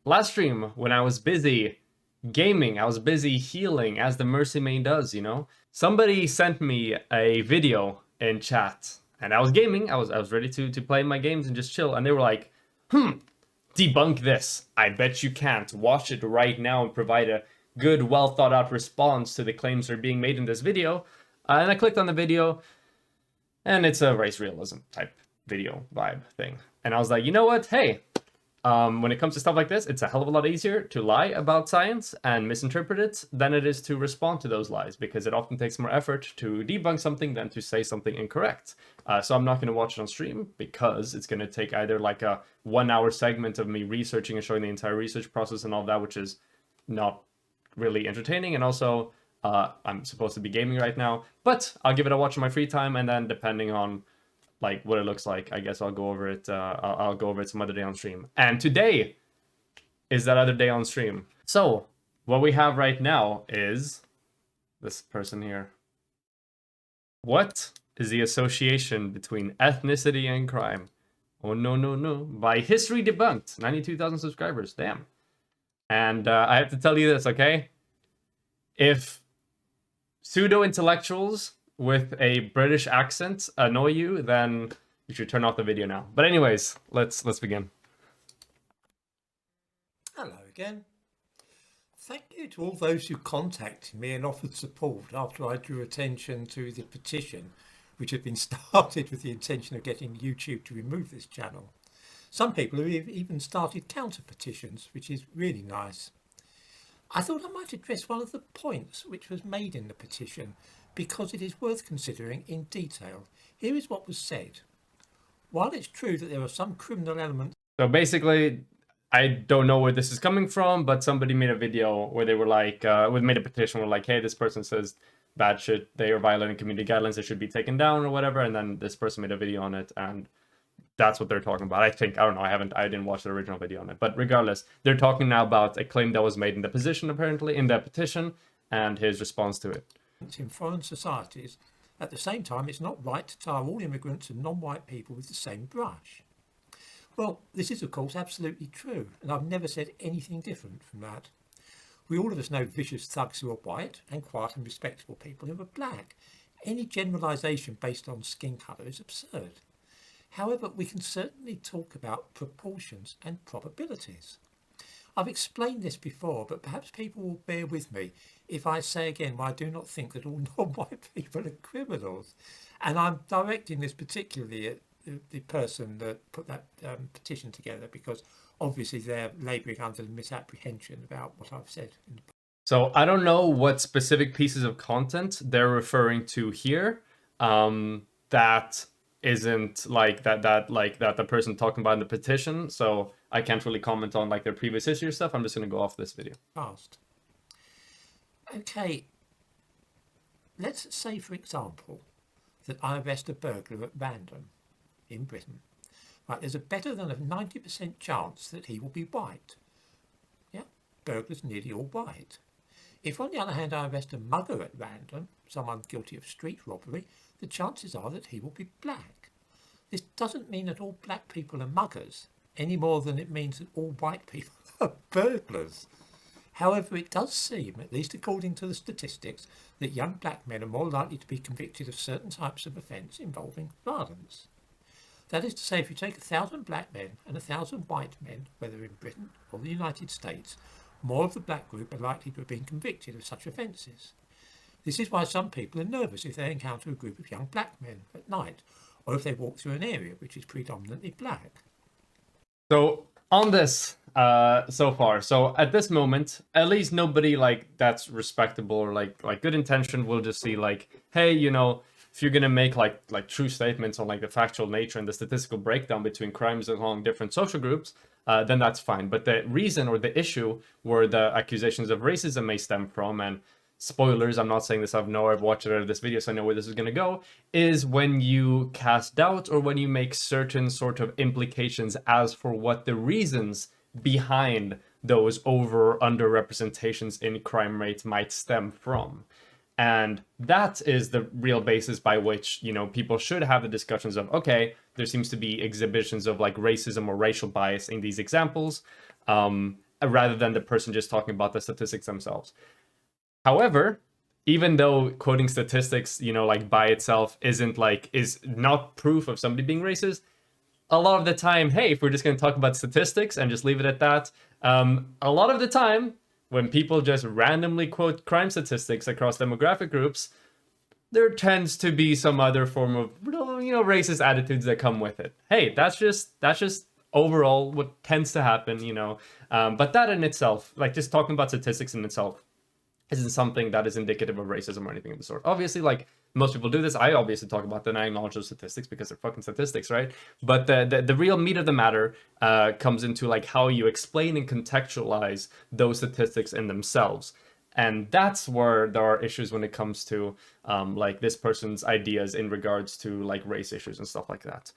last stream, when I was busy gaming, I was busy healing, as the Mercy Main does, somebody sent me a video in chat, and I was gaming. I was ready to play my games and just chill, and they were like, debunk this. I bet you can't. Watch it right now and provide a good, well thought out response to the claims that are being made in this video. And I clicked on the video, and it's a race realism type video vibe thing. And I was like, you know what? Hey, when it comes to stuff like this, it's a hell of a lot easier to lie about science and misinterpret it than it is to respond to those lies, because it often takes more effort to debunk something than to say something incorrect. So I'm not going to watch it on stream, because it's going to take either like a 1 hour segment of me researching and showing the entire research process and all that, which is not really entertaining, and also I'm supposed to be gaming right now, but I'll give it a watch in my free time, and then depending on like what it looks like, I guess I'll go over it. I'll go over it some other day on stream. And today is that other day on stream. So what we have right now is this person here. What is the association between ethnicity and crime? Oh no no no! By History Debunked, 92,000 subscribers. Damn. And I have to tell you this, okay? If pseudo intellectuals with a British accent annoy you, then you should turn off the video now. But anyways, let's begin. Hello again. Thank you to all those who contacted me and offered support after I drew attention to the petition, which had been started with the intention of getting YouTube to remove this channel. Some people have even started counter petitions, which is really nice. I thought I might address one of the points which was made in the petition, because it is worth considering in detail. Here is what was said. While it's true that there are some criminal elements... So basically, I don't know where this is coming from, but somebody made a video where they were like, made a petition where like, hey, this person says bad shit, they are violating community guidelines, they should be taken down or whatever, and then this person made a video on it, and that's what they're talking about. I don't know, I didn't watch the original video on it, but regardless, they're talking now about a claim that was made in the petition, apparently, in the petition, and his response to it. In foreign societies, at the same time, it's not right to tar all immigrants and non-white people with the same brush. Well, this is of course absolutely true, and I've never said anything different from that. We all of us know vicious thugs who are white and quiet and respectable people who are black. Any generalisation based on skin colour is absurd. However, we can certainly talk about proportions and probabilities. I've explained this before, but perhaps people will bear with me if I say again why I do not think that all non-white people are criminals. And I'm directing this particularly at the person that put that petition together, because obviously they're labouring under misapprehension about what I've said. So I don't know what specific pieces of content they're referring to here. That isn't like that the person talking about in the petition, so I can't really comment on like their previous history stuff. I'm just going to go off this video. Past. Okay, let's say for example that I arrest a burglar at random in Britain. Right, there's a better than a 90% chance that he will be white. Yeah, burglars nearly all white. If on the other hand I arrest a mugger at random, someone guilty of street robbery, the chances are that he will be black. This doesn't mean that all black people are muggers, any more than it means that all white people are burglars. However, it does seem, at least according to the statistics, that young black men are more likely to be convicted of certain types of offence involving violence. That is to say, if you take 1,000 black men and 1,000 white men, whether in Britain or the United States, more of the black group are likely to have been convicted of such offences. This is why some people are nervous if they encounter a group of young black men at night, or if they walk through an area which is predominantly black. So on this so far, so at this moment, at least nobody like that's respectable or like good intention will just see like, hey, if you're gonna make like true statements on like the factual nature and the statistical breakdown between crimes among different social groups, then that's fine. But the reason or the issue where the accusations of racism may stem from, and spoilers, I'm not saying this, I've watched it out of this video, so I know where this is going to go, is when you cast doubt or when you make certain sort of implications as for what the reasons behind those over or under representations in crime rates might stem from. And that is the real basis by which, people should have the discussions of, okay, there seems to be exhibitions of like racism or racial bias in these examples. rather than the person just talking about the statistics themselves. However, even though quoting statistics, like by itself is not proof of somebody being racist, a lot of the time, hey, if we're just going to talk about statistics and just leave it at that, a lot of the time, when people just randomly quote crime statistics across demographic groups, there tends to be some other form of, racist attitudes that come with it. Hey, that's just overall what tends to happen, But that in itself, like just talking about statistics in itself, isn't something that is indicative of racism or anything of the sort. Obviously, like most people do this. I obviously talk about them. I acknowledge those statistics because they're fucking statistics, right? But the real meat of the matter comes into like how you explain and contextualize those statistics in themselves. And that's where there are issues when it comes to like this person's ideas in regards to like race issues and stuff like that.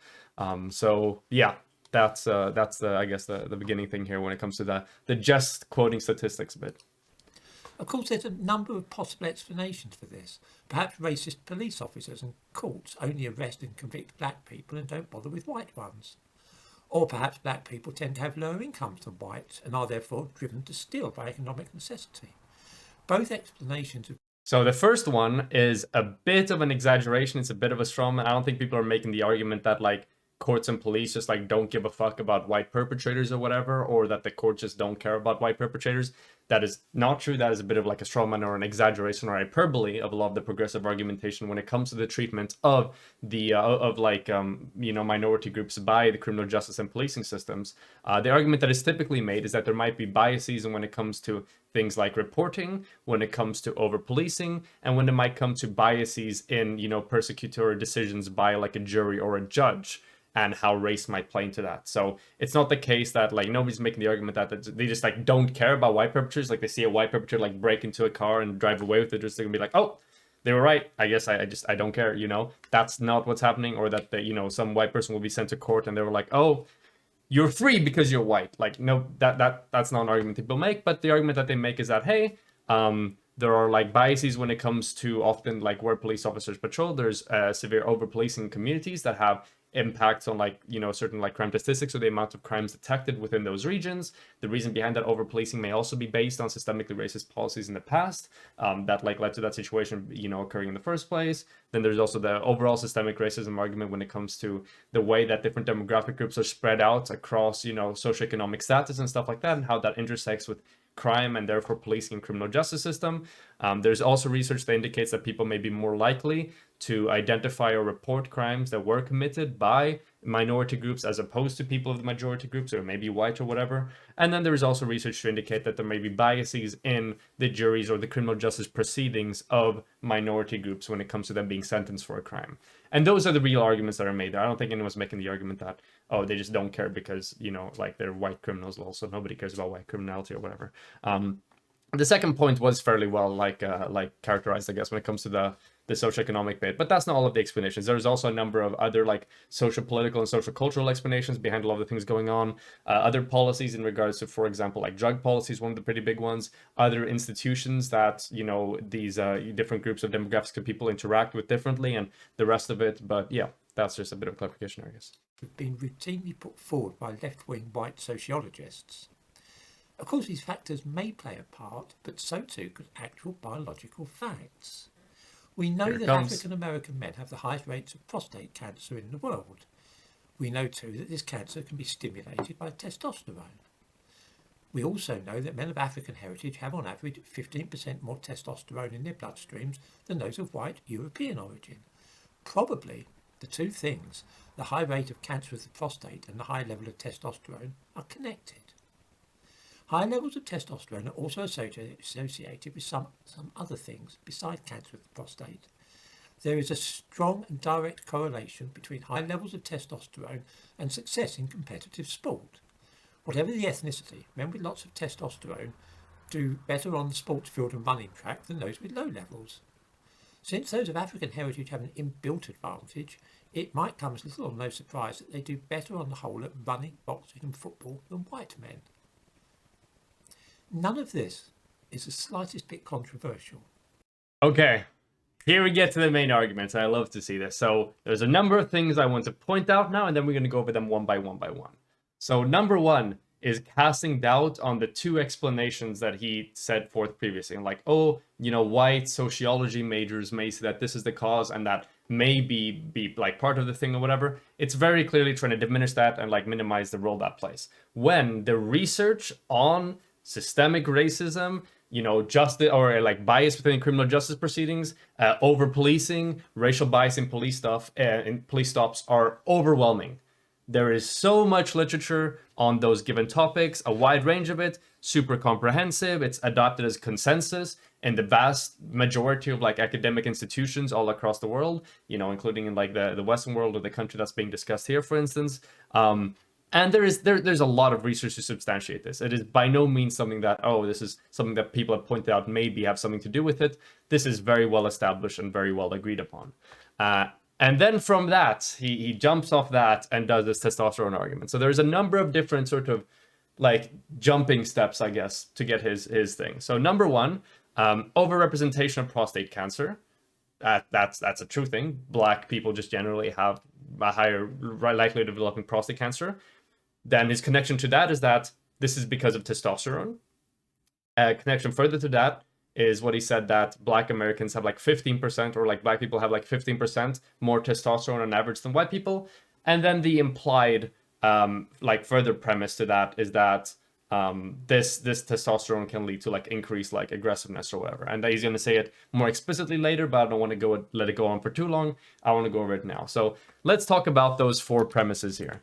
So yeah, that's the I guess the beginning thing here when it comes to the just quoting statistics bit. Of course, there's a number of possible explanations for this. Perhaps racist police officers and courts only arrest and convict black people and don't bother with white ones. Or perhaps black people tend to have lower incomes than whites and are therefore driven to steal by economic necessity. Both explanations are... So the first one is a bit of an exaggeration. It's a bit of a straw man. I don't think people are making the argument that like courts and police just like don't give a fuck about white perpetrators or whatever, or that the courts just don't care about white perpetrators. That is not true. That is a bit of like a straw man or an exaggeration or hyperbole of a lot of the progressive argumentation when it comes to the treatment of the minority groups by the criminal justice and policing systems. The argument that is typically made is that there might be biases when it comes to things like reporting, when it comes to over policing, and when it might come to biases in persecutory decisions by like a jury or a judge, and how race might play into that. So it's not the case that like nobody's making the argument that they just like don't care about white perpetrators. Like they see a white perpetrator like break into a car and drive away with it, just they're gonna be like, oh, they were right. I guess I don't care. That's not what's happening. Or that some white person will be sent to court and they were like, oh, you're free because you're white. Like no, that's not an argument people make. But the argument that they make is that hey, there are like biases when it comes to often like where police officers patrol. There's severe over policing communities that have impacts on like certain like crime statistics or the amount of crimes detected within those regions. The reason behind that over policing may also be based on systemically racist policies in the past that like led to that situation occurring in the first place. Then there's also the overall systemic racism argument when it comes to the way that different demographic groups are spread out across socioeconomic status and stuff like that, and how that intersects with crime and therefore policing and criminal justice system. There's also research that indicates that people may be more likely to identify or report crimes that were committed by minority groups as opposed to people of the majority groups, or maybe white or whatever. And then there is also research to indicate that there may be biases in the juries or the criminal justice proceedings of minority groups when it comes to them being sentenced for a crime. And those are the real arguments that are made there. I don't think anyone's making the argument that, oh, they just don't care because, like they're white criminals. Also, nobody cares about white criminality or whatever. The second point was fairly well characterized, I guess, when it comes to the socioeconomic bit, but that's not all of the explanations. There's also a number of other like social political and social cultural explanations behind a lot of the things going on. Other policies in regards to, for example, like drug policy is one of the pretty big ones. Other institutions that these different groups of demographics of people interact with differently, and the rest of it. But yeah, that's just a bit of clarification, I guess. Have been routinely put forward by left-wing white sociologists. Of course, these factors may play a part, but so too could actual biological facts. We know that African American men have the highest rates of prostate cancer in the world. We know too that this cancer can be stimulated by testosterone. We also know that men of African heritage have on average 15% more testosterone in their bloodstreams than those of white European origin. Probably the two things, the high rate of cancer of the prostate and the high level of testosterone, are connected. High levels of testosterone are also associated with some other things besides cancer of the prostate. There is a strong and direct correlation between high levels of testosterone and success in competitive sport. Whatever the ethnicity, men with lots of testosterone do better on the sports field and running track than those with low levels. Since those of African heritage have an inbuilt advantage, it might come as little or no surprise that they do better on the whole at running, boxing and football than white men. None of this is the slightest bit controversial. Okay, here we get to the main arguments. I love to see this. So there's a number of things I want to point out now, and then we're going to go over them one by one. So number one is casting doubt on the two explanations that he set forth previously. And like, oh, white sociology majors may say that this is the cause and that may be like part of the thing or whatever. It's very clearly trying to diminish that and like minimize the role that plays. When the research on systemic racism, justice or like bias within criminal justice proceedings, over policing, racial bias in police stuff, in police stops are overwhelming. There is so much literature on those given topics, a wide range of it, super comprehensive. It's adopted as consensus in the vast majority of like academic institutions all across the world, including in like the Western world or the country that's being discussed here, for instance. And there's a lot of research to substantiate this. It is by no means something that, oh, this is something that people have pointed out maybe have something to do with it. This is very well established and very well agreed upon. And then from that, he jumps off that and does this testosterone argument. So there's a number of different sort of like jumping steps, I guess, to get his thing. So number one, overrepresentation of prostate cancer. That's a true thing. Black people just generally have a higher likelihood of developing prostate cancer. Then his connection to that is that this is because of testosterone. Connection further to that is what he said, that Black Americans have like 15%, or like Black people have like 15% more testosterone on average than white people. And then the implied like further premise to that is that this testosterone can lead to like increased like aggressiveness or whatever. And he's going to say it more explicitly later, but I don't want to let it go on for too long. I want to go over it now. So let's talk about those four premises here.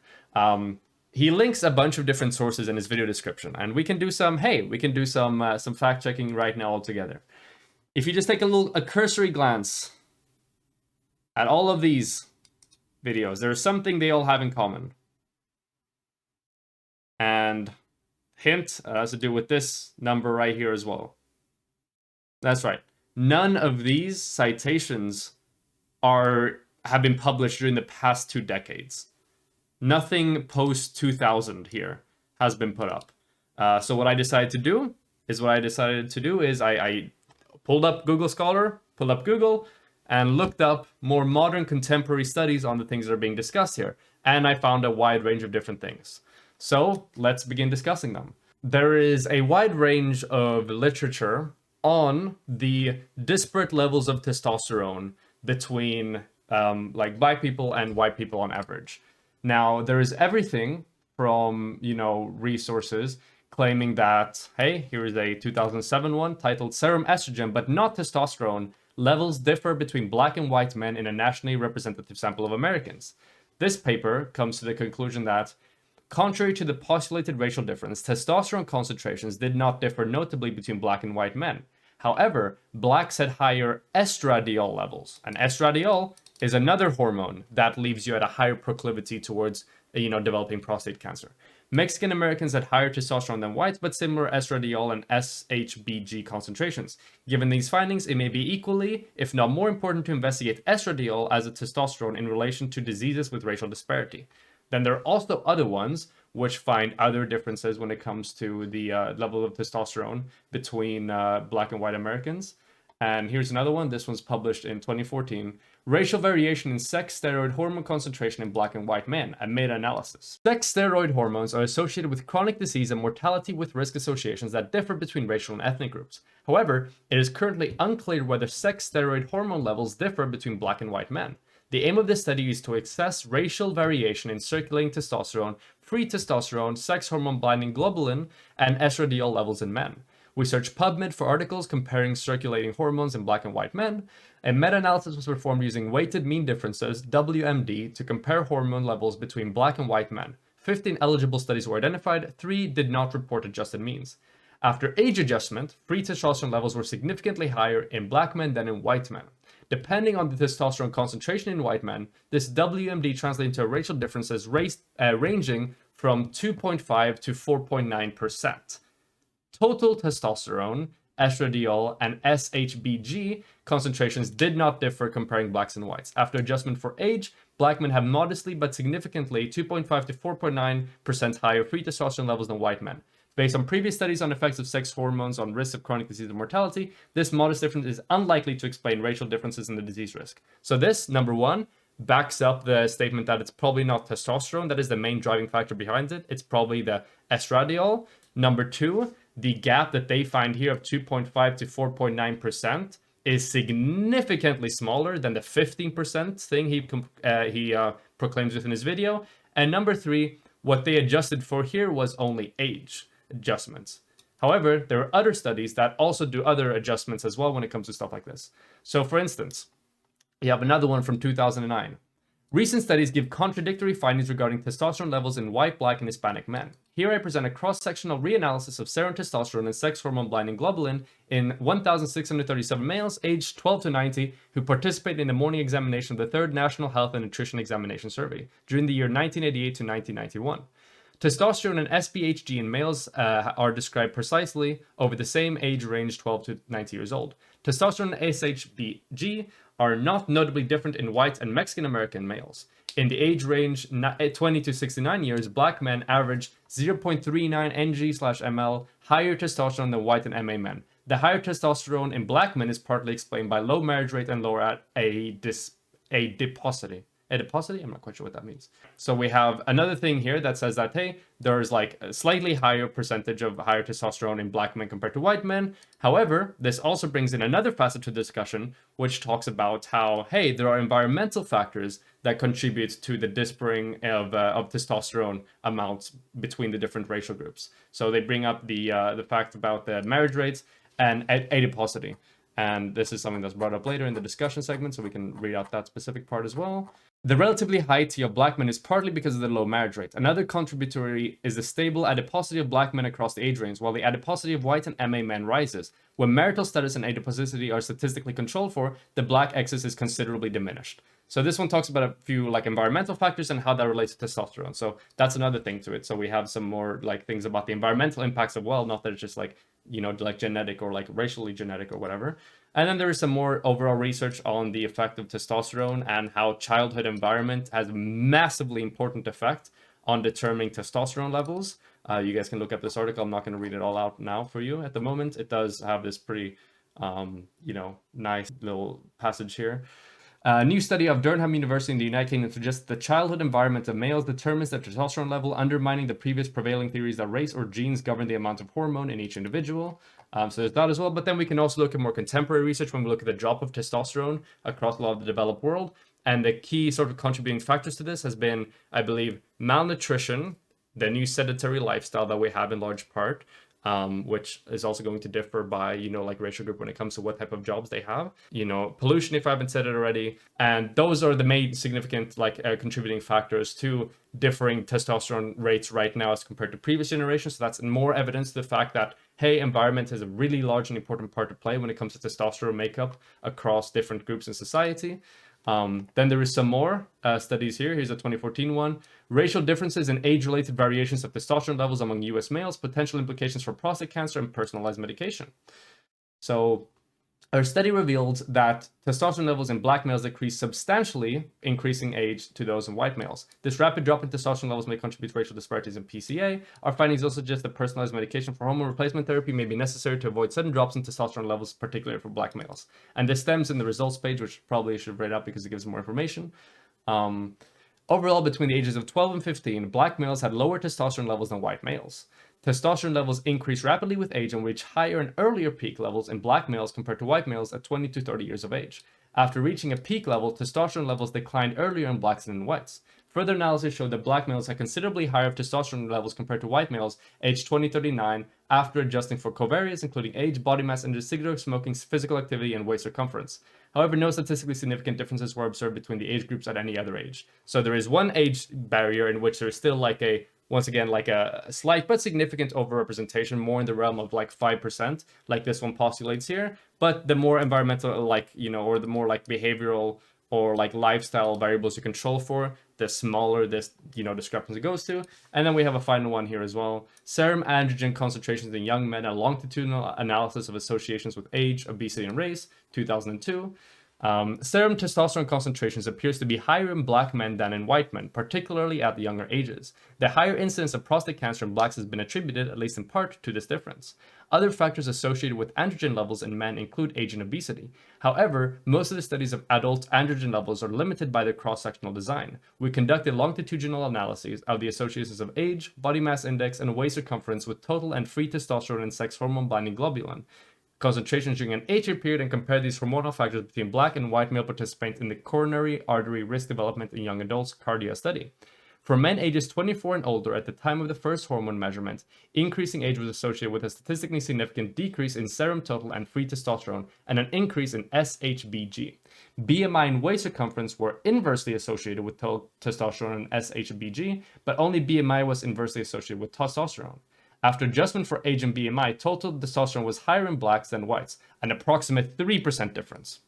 He links a bunch of different sources in his video description, and we can do some fact checking right now all together. If you just take a cursory glance at all of these videos, there's something they all have in common. And hint, has to do with this number right here as well. That's right. None of these citations have been published during the past 2 decades. Nothing post 2000 here has been put up. So what I decided to do is I pulled up Google Scholar, pulled up Google, and looked up more modern contemporary studies on the things that are being discussed here. And I found a wide range of different things. So let's begin discussing them. There is a wide range of literature on the disparate levels of testosterone between like Black people and white people on average. Now, there is everything from, resources claiming that, hey, here is a 2007 one titled Serum Estrogen, but not testosterone, levels differ between Black and white men in a nationally representative sample of Americans. This paper comes to the conclusion that, contrary to the postulated racial difference, testosterone concentrations did not differ notably between Black and white men. However, Blacks had higher estradiol levels, and estradiol is another hormone that leaves you at a higher proclivity towards, developing prostate cancer. Mexican Americans had higher testosterone than whites, but similar estradiol and SHBG concentrations. Given these findings, it may be equally, if not more important, to investigate estradiol as a testosterone in relation to diseases with racial disparity. Then there are also other ones which find other differences when it comes to the level of testosterone between Black and white Americans. And here's another one. This one's published in 2014. Racial variation in sex steroid hormone concentration in Black and white men, a meta-analysis. Sex steroid hormones are associated with chronic disease and mortality with risk associations that differ between racial and ethnic groups. However, it is currently unclear whether sex steroid hormone levels differ between Black and white men. The aim of this study is to assess racial variation in circulating testosterone, free testosterone, sex hormone binding globulin, and estradiol levels in men. We searched PubMed for articles comparing circulating hormones in Black and white men. A meta-analysis was performed using weighted mean differences, WMD, to compare hormone levels between Black and white men. 15 eligible studies were identified, 3 did not report adjusted means. After age adjustment, free testosterone levels were significantly higher in Black men than in white men. Depending on the testosterone concentration in white men, this WMD translates into racial differences ranging from 2.5 to 4.9%. Total testosterone, estradiol, and SHBG concentrations did not differ comparing Blacks and whites. After adjustment for age, Black men have modestly but significantly 2.5 to 4.9% higher free testosterone levels than white men. Based on previous studies on effects of sex hormones on risk of chronic disease and mortality, this modest difference is unlikely to explain racial differences in the disease risk. So this, number one, backs up the statement that it's probably not testosterone that is the main driving factor behind it. It's probably the estradiol. Number 2, the gap that they find here of 2.5 to 4.9% is significantly smaller than the 15% thing he proclaims within his video. And number 3, what they adjusted for here was only age adjustments. However, there are other studies that also do other adjustments as well when it comes to stuff like this. So for instance, you have another one from 2009. Recent studies give contradictory findings regarding testosterone levels in white, black, and Hispanic men. Here I present a cross-sectional reanalysis of serum testosterone and sex hormone blinding globulin in 1,637 males aged 12 to 90 who participated in the morning examination of the 3rd National Health and Nutrition Examination Survey during the year 1988 to 1991. Testosterone and SPHG in males are described precisely over the same age range, 12 to 90 years old. Testosterone and SHBG are not notably different in white and Mexican American males. In the age range 20 to 69 years, black men average 0.39 ng/ml higher testosterone than white and MA men. The higher testosterone in black men is partly explained by low marriage rate and lower adiposity. Adiposity? I'm not quite sure what that means. So we have another thing here that says that, hey, there's like a slightly higher percentage of higher testosterone in black men compared to white men. However, this also brings in another facet to the discussion, which talks about how, hey, there are environmental factors that contribute to the differing of testosterone amounts between the different racial groups. So they bring up the fact about the marriage rates and adiposity. And this is something that's brought up later in the discussion segment, so we can read out that specific part as well. The relatively high T of black men is partly because of the low marriage rate. Another contributory is the stable adiposity of black men across the age range, while the adiposity of white and MA men rises. When marital status and adiposity are statistically controlled for, the black axis is considerably diminished. So this one talks about a few like environmental factors and how that relates to testosterone. So that's another thing to it. So we have some more like things about the environmental impacts as well, not that it's just like, you know, like genetic or like racially genetic or whatever. And then there is some more overall research on the effect of testosterone and how childhood environment has a massively important effect on determining testosterone levels. You guys can look up this article. I'm not going to read it all out now for you at the moment. It does have this pretty, nice little passage here. A new study of Durham University in the United Kingdom suggests the childhood environment of males determines their testosterone level, undermining the previous prevailing theories that race or genes govern the amount of hormone in each individual. So there's that as well. But then we can also look at more contemporary research when we look at the drop of testosterone across a lot of the developed world. And the key sort of contributing factors to this has been, I believe, malnutrition, the new sedentary lifestyle that we have in large part, which is also going to differ by, like racial group when it comes to what type of jobs they have, pollution, if I haven't said it already. And those are the main significant contributing factors to differing testosterone rates right now as compared to previous generations. So that's more evidence to the fact that, hey, environment has a really large and important part to play when it comes to testosterone makeup across different groups in society. Then there is some more studies here. Here's a 2014 one. Racial differences in age-related variations of testosterone levels among US males, potential implications for prostate cancer and personalized medication. So our study revealed that testosterone levels in black males decrease substantially, increasing age to those in white males. This rapid drop in testosterone levels may contribute to racial disparities in PCA. Our findings also suggest that personalized medication for hormone replacement therapy may be necessary to avoid sudden drops in testosterone levels, particularly for black males. And this stems in the results page, which probably should read out because it gives more information. Overall, between the ages of 12 and 15, black males had lower testosterone levels than white males. Testosterone levels increase rapidly with age and reach higher and earlier peak levels in black males compared to white males at 20 to 30 years of age. After reaching a peak level, testosterone levels declined earlier in blacks than in whites. Further analysis showed that black males had considerably higher testosterone levels compared to white males aged 20-39 after adjusting for covariates, including age, body mass, and cigarette smoking, physical activity, and waist circumference. However, no statistically significant differences were observed between the age groups at any other age. So there is one age barrier in which there is still once again, a slight but significant overrepresentation, more in the realm of 5%, like this one postulates here. But the more environmental, or the more behavioral or lifestyle variables you control for, the smaller this, discrepancy goes to. And then we have a final one here as well. Serum androgen concentrations in young men, a longitudinal analysis of associations with age, obesity, and race, 2002. Serum testosterone concentrations appears to be higher in black men than in white men, particularly at the younger ages. The higher incidence of prostate cancer in blacks has been attributed, at least in part, to this difference. Other factors associated with androgen levels in men include age and obesity. However, most of the studies of adult androgen levels are limited by their cross-sectional design. We conducted longitudinal analyses of the associations of age, body mass index, and waist circumference with total and free testosterone and sex hormone binding globulin concentrations during an 8-year period and compare these hormonal factors between black and white male participants in the coronary artery risk development in young adults cardia study. For men ages 24 and older at the time of the first hormone measurement, increasing age was associated with a statistically significant decrease in serum total and free testosterone and an increase in SHBG. BMI and waist circumference were inversely associated with total testosterone and SHBG, but only BMI was inversely associated with testosterone. After adjustment for age and BMI, total testosterone was higher in blacks than whites, an approximate 3% difference.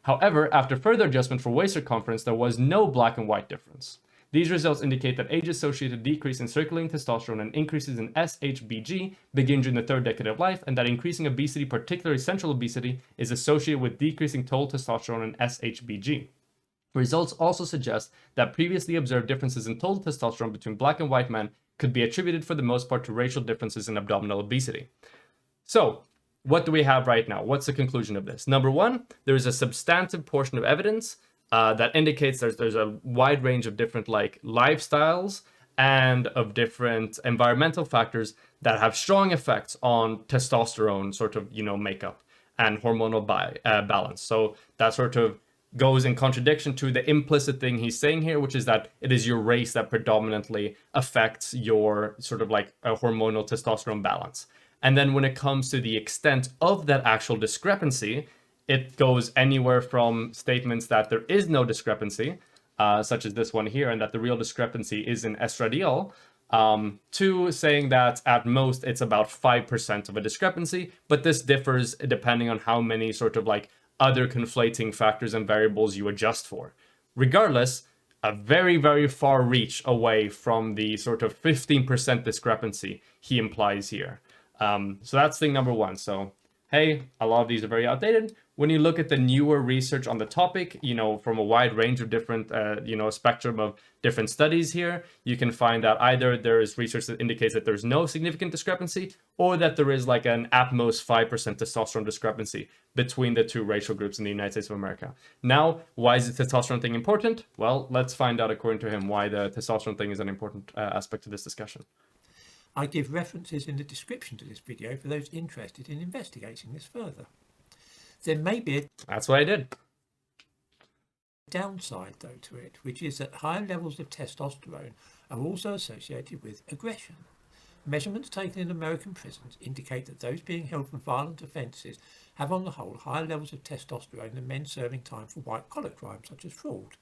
However, after further adjustment for waist circumference, there was no black and white difference. These results indicate that age-associated decrease in circulating testosterone and increases in SHBG begin during the third decade of life, and that increasing obesity, particularly central obesity, is associated with decreasing total testosterone and SHBG. Results also suggest that previously observed differences in total testosterone between black and white men could be attributed for the most part to racial differences in abdominal obesity. So, what do we have right now? What's the conclusion of this? Number one, there is a substantive portion of evidence that indicates there's a wide range of different lifestyles and of different environmental factors that have strong effects on testosterone makeup and hormonal balance. So that sort of goes in contradiction to the implicit thing he's saying here, which is that it is your race that predominantly affects your hormonal testosterone balance. And then when it comes to the extent of that actual discrepancy, it goes anywhere from statements that there is no discrepancy, such as this one here, and that the real discrepancy is in estradiol, to saying that at most it's about 5% of a discrepancy, but this differs depending on how many other conflating factors and variables you adjust for. Regardless, a very, very far reach away from the sort of 15% discrepancy he implies here. So that's thing number one. So, hey, a lot of these are very outdated. When you look at the newer research on the topic, from a wide range of different, spectrum of different studies here, you can find that either there is research that indicates that there's no significant discrepancy, or that there is an at most 5% testosterone discrepancy between the two racial groups in the United States of America. Now, why is the testosterone thing important? Well, let's find out, according to him, why the testosterone thing is an important aspect of this discussion. I give references in the description to this video for those interested in investigating this further. There may be a That's what I did. downside, though, to it, which is that higher levels of testosterone are also associated with aggression. Measurements taken in American prisons indicate that those being held for violent offences have on the whole higher levels of testosterone than men serving time for white-collar crimes such as fraud.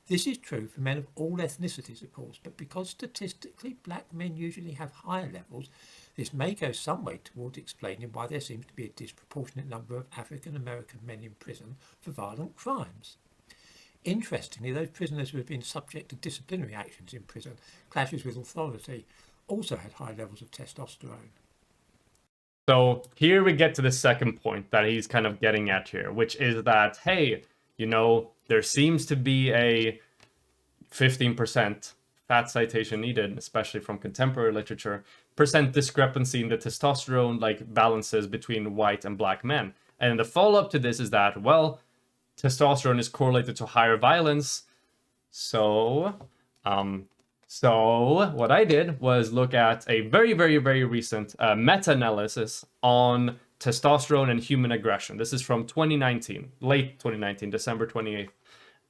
This is true for men of all ethnicities, of course, but because statistically black men usually have higher levels, this may go some way towards explaining why there seems to be a disproportionate number of African American men in prison for violent crimes. Interestingly, those prisoners who have been subject to disciplinary actions in prison, clashes with authority, also had high levels of testosterone. So here we get to the second point that he's kind of getting at here, which is that, hey, there seems to be a 15% fat citation needed, especially from contemporary literature, percent discrepancy in the testosterone balances between white and black men. And the follow-up to this is that, well, testosterone is correlated to higher violence. So what I did was look at a very, very, very recent meta-analysis on testosterone and human aggression. This is from 2019, late 2019, December 28th.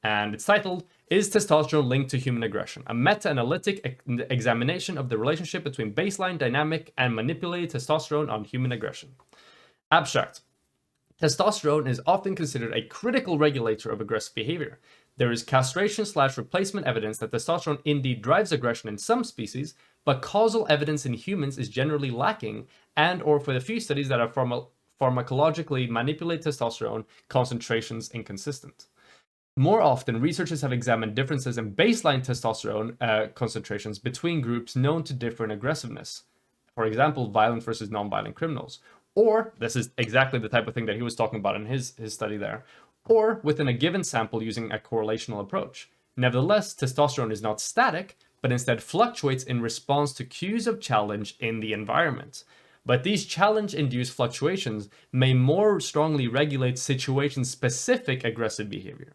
And it's titled, Is Testosterone Linked to Human Aggression? A meta-analytic examination of the relationship between baseline, dynamic, and manipulated testosterone on human aggression. Abstract. Testosterone is often considered a critical regulator of aggressive behavior. There is castration/replacement evidence that testosterone indeed drives aggression in some species, but causal evidence in humans is generally lacking, and or for the few studies that are pharmacologically manipulate testosterone, concentrations inconsistent. More often, researchers have examined differences in baseline testosterone concentrations between groups known to differ in aggressiveness. For example, violent versus non-violent criminals. Or, this is exactly the type of thing that he was talking about in his study there, or within a given sample using a correlational approach. Nevertheless, testosterone is not static, but instead fluctuates in response to cues of challenge in the environment. But these challenge-induced fluctuations may more strongly regulate situation-specific aggressive behavior.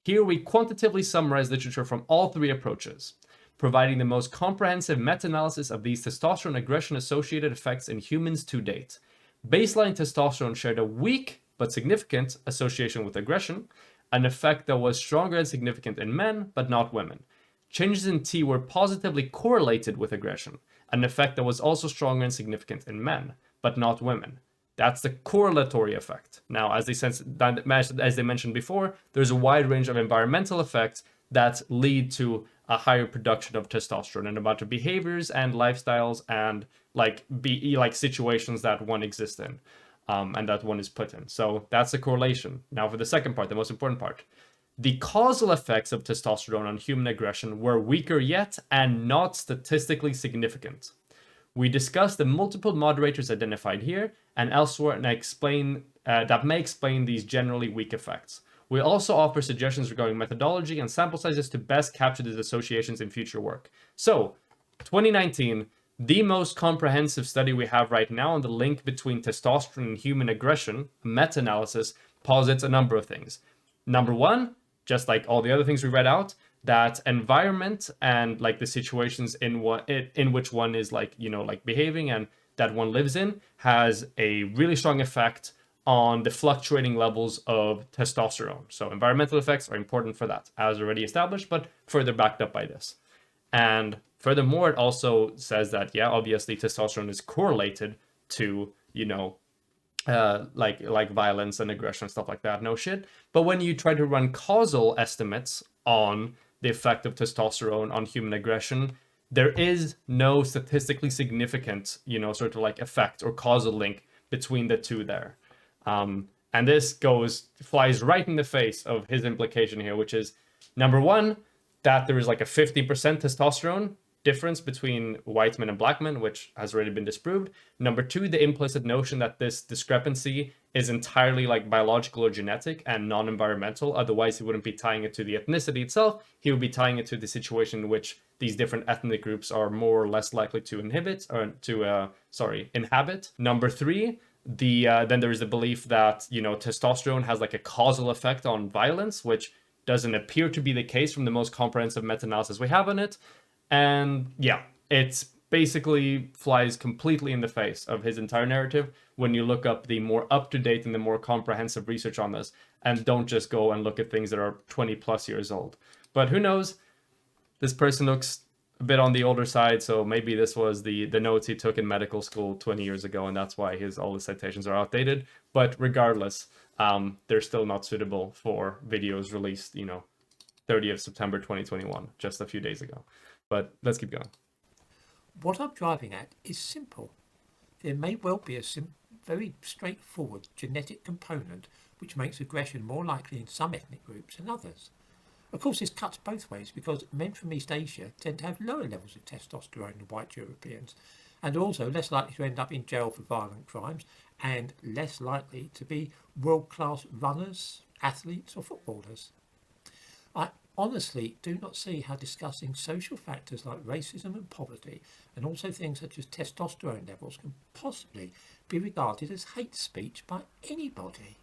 Here we quantitatively summarize literature from all three approaches, providing the most comprehensive meta-analysis of these testosterone aggression-associated effects in humans to date. Baseline testosterone shared a weak but significant association with aggression, an effect that was stronger and significant in men, but not women. Changes in T were positively correlated with aggression, an effect that was also stronger and significant in men, but not women. That's the correlatory effect. Now, as they mentioned before, there's a wide range of environmental effects that lead to a higher production of testosterone and a bunch of behaviors and lifestyles and like situations that one exists in and that one is put in. So that's the correlation. Now for the second part, the most important part. The causal effects of testosterone on human aggression were weaker yet and not statistically significant. We discussed the multiple moderators identified here and elsewhere and that may explain these generally weak effects. We also offer suggestions regarding methodology and sample sizes to best capture these associations in future work. So, 2019, the most comprehensive study we have right now on the link between testosterone and human aggression, meta-analysis, posits a number of things. Number one, just like all the other things we read out, that environment and like the situations in which one is behaving and that one lives in has a really strong effect on the fluctuating levels of testosterone. So environmental effects are important for that, as already established, but further backed up by this. And furthermore, it also says that, yeah, obviously testosterone is correlated to, like violence and aggression, stuff like that, no shit. But when you try to run causal estimates on the effect of testosterone on human aggression, there is no statistically significant, sort of like effect or causal link between the two there. And this flies right in the face of his implication here, which is number one, that there is like a 50% testosterone difference between white men and black men, which has already been disproved. Number two, the implicit notion that this discrepancy is entirely like biological or genetic and non-environmental. Otherwise, he wouldn't be tying it to the ethnicity itself. He would be tying it to the situation in which these different ethnic groups are more or less likely to inhabit. Number three, then there is the belief that, testosterone has like a causal effect on violence, which doesn't appear to be the case from the most comprehensive meta-analysis we have on it. And yeah, it's basically flies completely in the face of his entire narrative when you look up the more up-to-date and the more comprehensive research on this, and don't just go and look at things that are 20 plus years old. But who knows? This person looks a bit on the older side, so maybe this was the notes he took in medical school 20 years ago, and that's why all his citations are outdated. But regardless, they're still not suitable for videos released, 30th September 2021, just a few days ago. But let's keep going. What I'm driving at is simple. There may well be a very straightforward genetic component which makes aggression more likely in some ethnic groups than others. Of course, this cuts both ways because men from East Asia tend to have lower levels of testosterone than white Europeans and are also less likely to end up in jail for violent crimes and less likely to be world-class runners, athletes or footballers. I honestly do not see how discussing social factors like racism and poverty and also things such as testosterone levels can possibly be regarded as hate speech by anybody.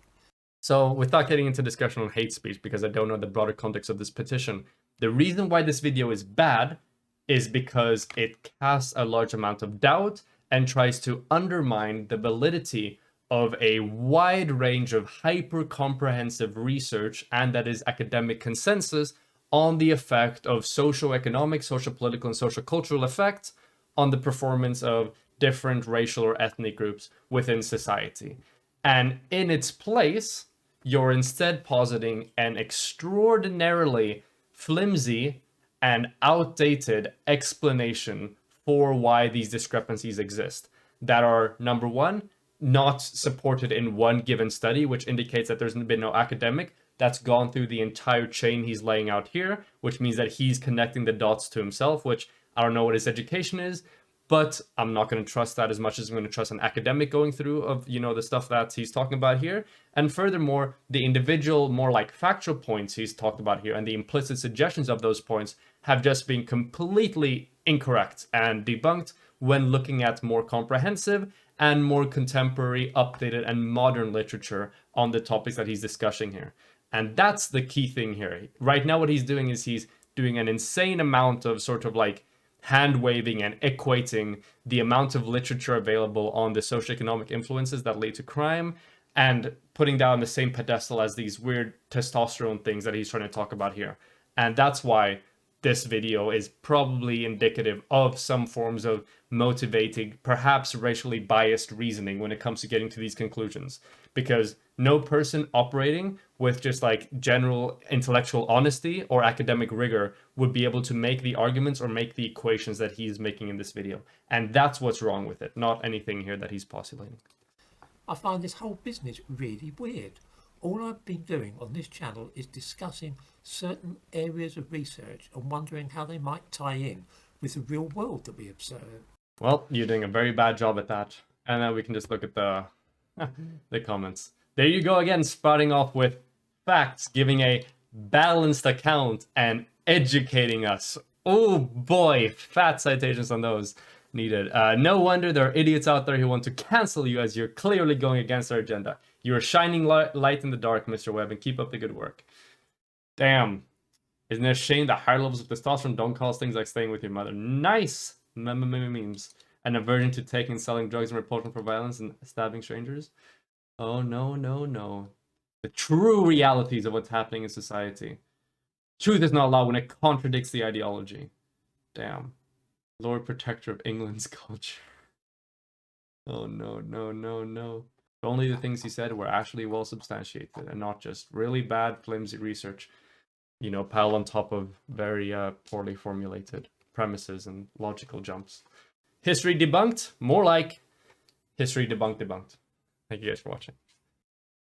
So without getting into discussion on hate speech, because I don't know the broader context of this petition, the reason why this video is bad is because it casts a large amount of doubt and tries to undermine the validity of a wide range of hyper-comprehensive research, and that is academic consensus, on the effect of socio-economic, social-political, and social-cultural effects on the performance of different racial or ethnic groups within society. And in its place, you're instead positing an extraordinarily flimsy and outdated explanation for why these discrepancies exist that are, number one, not supported in one given study, which indicates that there's been no academic that's gone through the entire chain he's laying out here, which means that he's connecting the dots to himself, which I don't know what his education is, but I'm not going to trust that as much as I'm going to trust an academic going through of, you know, the stuff that he's talking about here. And furthermore, the individual, more like factual points he's talked about here and the implicit suggestions of those points have just been completely incorrect and debunked when looking at more comprehensive and more contemporary, updated, and modern literature on the topics that he's discussing here. And that's the key thing here. Right now, what he's doing is he's doing an insane amount of sort of like hand waving and equating the amount of literature available on the socioeconomic influences that lead to crime and putting down the same pedestal as these weird testosterone things that he's trying to talk about here. And that's why this video is probably indicative of some forms of motivating, perhaps racially biased reasoning when it comes to getting to these conclusions. Because no person operating with just like general intellectual honesty or academic rigor would be able to make the arguments or make the equations that he's making in this video. And that's what's wrong with it, not anything here that he's postulating. I find this whole business really weird. All I've been doing on this channel is discussing certain areas of research and wondering how they might tie in with the real world that we observe. Well, you're doing a very bad job at that. And then we can just look at the comments. There you go again, spouting off with facts, giving a balanced account and educating us. Oh boy, fat citations on those needed. No wonder there are idiots out there who want to cancel you as you're clearly going against our agenda. You're a shining light in the dark, Mr. Webb, and keep up the good work. Damn. Isn't it a shame that higher levels of testosterone don't cause things like staying with your mother? Nice! Memes. An aversion to taking and selling drugs and repulsion for violence and stabbing strangers? Oh, no, no, no. The true realities of what's happening in society. Truth is not allowed when it contradicts the ideology. Damn. Lord Protector of England's culture. Oh, no, no, no, no. If only the things he said were actually well substantiated and not just really bad, flimsy research, you know, piled on top of very poorly formulated premises and logical jumps. History debunked? More like history debunked. Thank you guys for watching.